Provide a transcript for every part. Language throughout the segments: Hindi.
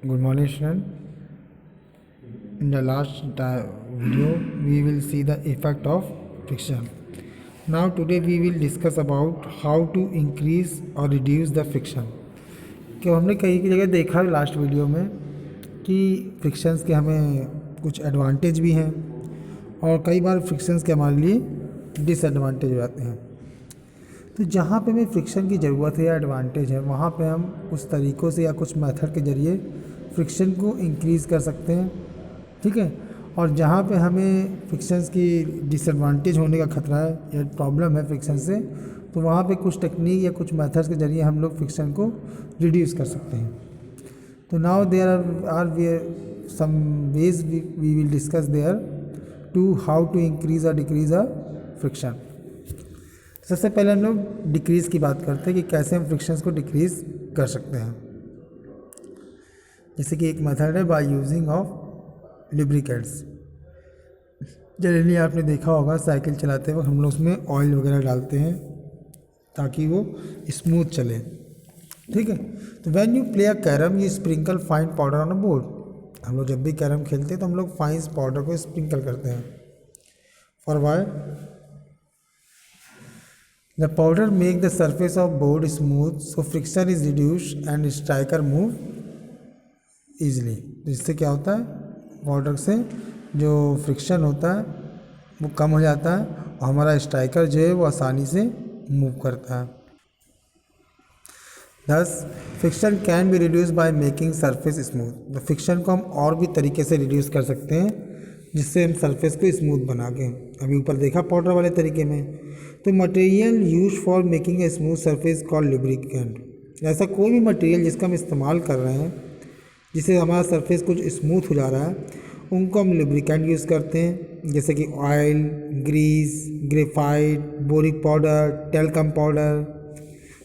Good morning, student. In the last video, we will see the effect of friction. Now, today we will discuss about how to increase or reduce the friction. कि हमने कई की जगह देखा लास्ट वीडियो में कि फ्रिक्शंस के हमें कुछ एडवांटेज भी हैं और कई बार फ्रिक्शंस के हमारे लिए डिसएडवांटेज हो जाते हैं। तो जहाँ पे हमें फ्रिक्शन की ज़रूरत है या एडवांटेज है, वहाँ पे हम उस तरीक़ों से या कुछ मेथड के ज़रिए फ्रिक्शन को इंक्रीज़ कर सकते हैं, ठीक है। और जहाँ पे हमें फ्रिक्शंस की डिसएडवांटेज होने का खतरा है या प्रॉब्लम है फ्रिक्शन से, तो वहाँ पे कुछ टेक्निक या कुछ मेथड्स के ज़रिए हम लोग फ्रिक्शन को रिड्यूस कर सकते हैं। तो now there are some ways we will discuss there to how to increase और डिक्रीज़ अ फ्रिक्शन। सबसे पहले हम लोग डिक्रीज़ की बात करते हैं कि कैसे हम फ्रिक्शंस को डिक्रीज़ कर सकते हैं। जैसे कि एक मेथड है by using of lubricants. Generally आपने देखा होगा साइकिल चलाते वक्त हम लोग उसमें ऑयल वगैरह डालते हैं ताकि वो स्मूथ चले, ठीक है। तो when you play a carrom you sprinkle fine powder on a board. हम लोग जब भी कैरम खेलते हैं तो हम लोग फाइन पाउडर को स्प्रिंकल करते हैं। For why? The powder make the surface of board smooth, so friction is reduced and striker move easily। इससे क्या होता है, पाउडर से जो फ्रिक्शन होता है वो कम हो जाता है और हमारा स्ट्राइकर जो है वो आसानी से मूव करता है। Thus, friction can be reduce by making surface smooth. तो फ्रिक्शन को हम और भी तरीके से रिड्यूस कर सकते हैं जिससे हम सरफेस को स्मूथ बना के, अभी ऊपर देखा पाउडर वाले तरीके में। तो material use for making a smooth surface called lubricant. ऐसा कोई भी मटेरियल जिसका हम इस्तेमाल कर रहे हैं जिससे हमारा सरफेस कुछ स्मूथ हो जा रहा है, उनको हम लुब्रिकेंट यूज़ करते हैं, जैसे कि oil, grease, graphite, boric powder, talcum powder,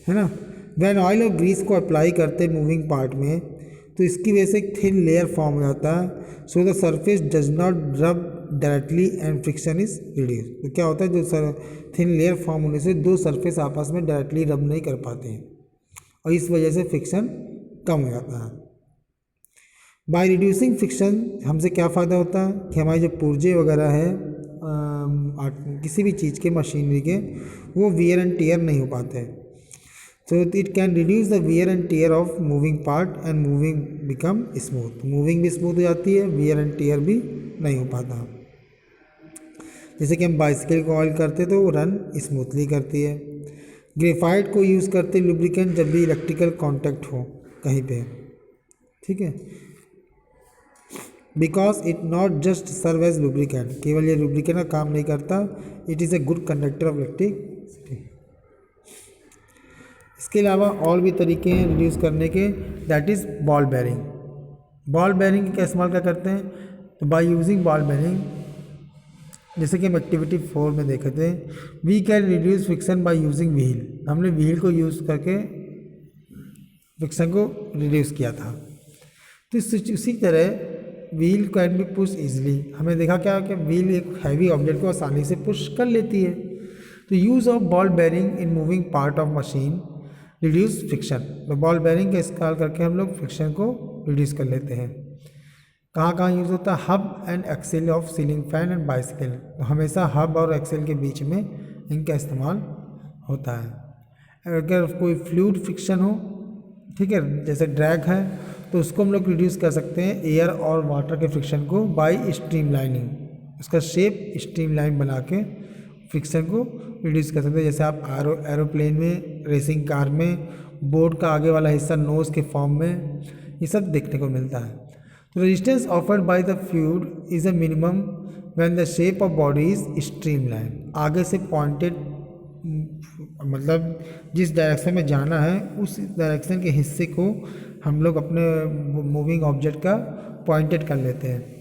है ना। वैन ऑयल और ग्रीस को अप्लाई करते हैं मूविंग पार्ट में तो इसकी वजह से एक थिन लेयर फॉर्म हो जाता है, so the surface does not rub directly and friction is reduce. तो क्या होता है, जो थिन लेयर फॉर्म होने से दो सरफेस आपस में डायरेक्टली रब नहीं कर पाते हैं और इस वजह से फ्रिक्शन कम हो जाता है। बाय रिड्यूसिंग फ्रिक्शन हमसे क्या फ़ायदा होता है कि हमारे जो पुर्जे वगैरह है किसी भी चीज़ के, मशीनरी के, वो वियर एंड टियर नहीं हो पाते हैं। So it can reduce the wear and tear of moving part and moving become smooth। Moving भी स्मूथ हो जाती है, wear and tear भी नहीं हो पाता। जैसे कि हम बाइसिकल को ऑयल करते तो वो रन स्मूथली करती है। ग्रेफाइट को यूज़ करते लुब्रिकेंट जब भी इलेक्ट्रिकल कांटेक्ट हो कहीं पे, ठीक है। Because it not just serve as lubricant, केवल ये लुब्रिकेंट का काम नहीं करता, it is a good conductor of electricity. इसके अलावा और भी तरीके हैं रिड्यूस करने के, that is ball bearing. Ball bearing का इस्तेमाल क्या करते हैं, तो बाय यूजिंग बॉल बेयरिंग, जैसे कि हम एक्टिविटी 4 में देखे थे, we can reduce friction by using wheel. हमने व्हील को यूज़ करके फ्रिक्शन को रिड्यूस किया था। तो उसी तरह wheel can be push easily. हमें देखा क्या कि व्हील एक हैवी ऑब्जेक्ट को आसानी से पुश कर लेती है। तो use of ball bearing in moving part of machine reduce friction. तो बॉल बेयरिंग का इस्तेमाल करके हम लोग फ्रिक्शन को रिड्यूस कर लेते हैं। कहाँ कहाँ यूज़ होता है, hub and axle of ceiling fan and bicycle. तो हमेशा हब और एक्सेल के बीच में इनका इस्तेमाल होता है। अगर कोई फ्लूइड फ्रिक्शन हो, ठीक है, जैसे ड्रैग है, तो उसको हम लोग रिड्यूस कर सकते हैं एयर और वाटर के फ्रिक्शन को बाय स्ट्रीम लाइनिंग। उसका शेप स्ट्रीम लाइन बना के फ्रिक्शन को रिड्यूस कर सकते हैं। जैसे आप एरोप्लेन में, रेसिंग कार में, बोर्ड का आगे वाला हिस्सा नोज़ के फॉर्म में, ये सब देखने को मिलता है। तो resistance offered by the fluid is a minimum when the shape of body is stream line. आगे से पॉइंटेड, मतलब जिस डायरेक्शन में जाना है उस डायरेक्शन के हिस्से को हम लोग अपने मूविंग ऑब्जेक्ट का पॉइंटेड कर लेते हैं।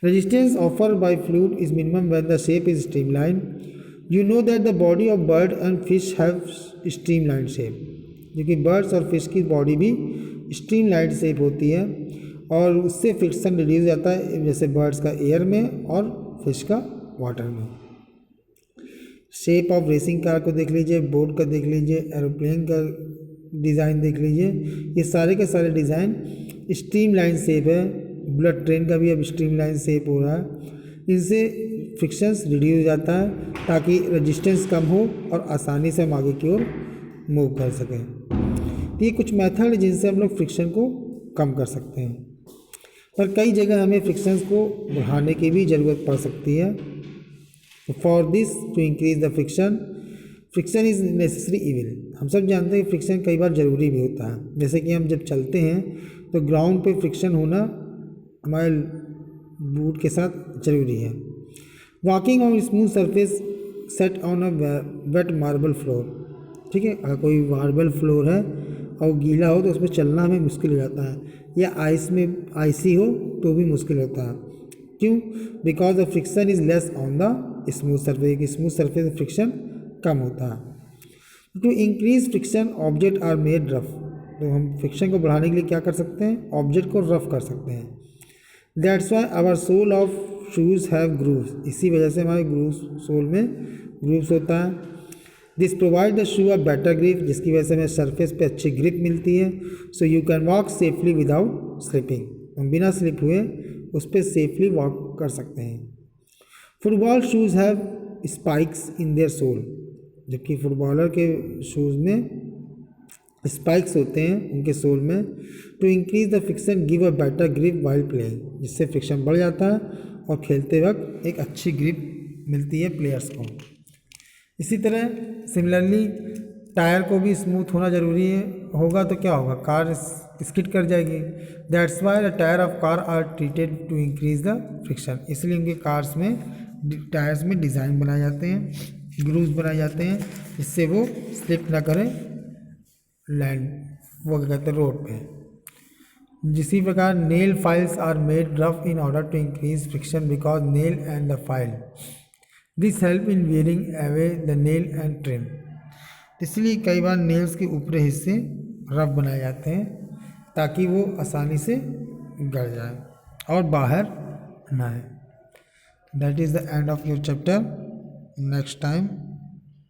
Resistance offered by fluid is minimum when the shape is streamlined. You know that the body of bird and fish have streamlined shape, क्योंकि बर्ड्स और फिश की बॉडी भी स्ट्रीमलाइंड शेप होती है और उससे फ्रिक्शन रिड्यूस हो जाता है, जैसे बर्ड्स का एयर में और फिश का वाटर में। शेप ऑफ रेसिंग कार को देख लीजिए, बोट का देख लीजिए, एरोप्लेन का डिज़ाइन देख लीजिए, ये सारे के सारे डिज़ाइन स्ट्रीम लाइन शेप है, बुलेट ट्रेन का भी अब स्ट्रीम लाइन शेप हो रहा है। इनसे फ्रिक्शंस रिड्यूस हो जाता है ताकि रेजिस्टेंस कम हो और आसानी से हम आगे की ओर मूव कर सकें। तो ये कुछ मेथड है जिनसे हम लोग फ्रिक्शन को कम कर सकते हैं, पर कई जगह हमें फ्रिक्शंस को बढ़ाने की भी ज़रूरत पड़ सकती है। For this to increase the friction is necessary evil. हम सब जानते हैं फ्रिक्शन कई बार ज़रूरी भी होता है। जैसे कि हम जब चलते हैं तो ग्राउंड पे फ्रिक्शन होना हमारे बूट के साथ ज़रूरी है। Walking on smooth surface set on a wet marble floor, ठीक है, अगर कोई मार्बल फ्लोर है और गीला हो तो उसमें चलना हमें मुश्किल हो जाता है, या आइस में आइसी हो तो भी मुश्किल होता है। क्यों? Because the friction is less on the smooth surface. Smooth surface में फ्रिक्शन कम होता है। To increase friction object are made rough. तो हम फ्रिक्शन को बढ़ाने के लिए क्या कर सकते हैं? ऑब्जेक्ट को रफ कर सकते हैं। That's why our sole of shoes have grooves. इसी वजह से हमारे ग्रूव्स, सोल में ग्रूव्स होता है। This provide the shoe a better grip, जिसकी वजह से हमें सरफेस पे अच्छी ग्रिप मिलती है। So you can walk safely without slipping. हम बिना स्लिप हुए उस पर सेफली वॉक कर सकते हैं। Football shoes have spikes in their sole, जबकि फुटबॉलर के शूज़ में स्पाइक्स होते हैं उनके सोल में। To increase the friction give a better grip while playing, जिससे फ्रिक्शन बढ़ जाता है और खेलते वक्त एक अच्छी ग्रिप मिलती है प्लेयर्स को। इसी तरह सिमिलरली टायर को भी स्मूथ होना ज़रूरी है, होगा तो क्या होगा? कार स्किड कर जाएगी। That's why the tyre of car are treated to increase the friction. इसलिए उनके कार्स में टायर्स में डिज़ाइन बनाए जाते हैं, ग्रूव्स बनाए जाते हैं, जिससे वो स्लिप ना करें लैंड, वो क्या कहते हैं, रोड पे। जिसी प्रकार nail files are made rough in order to increase friction because nail and the file this help in wearing away the nail and trim. इसलिए कई बार नेल्स के ऊपरी हिस्से रफ बनाए जाते हैं ताकि वो आसानी से गड़ जाए और बाहर ना आए। That is the end of your chapter. Next time,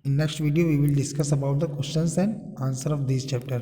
in next video, we will discuss about the questions and answer of this chapter.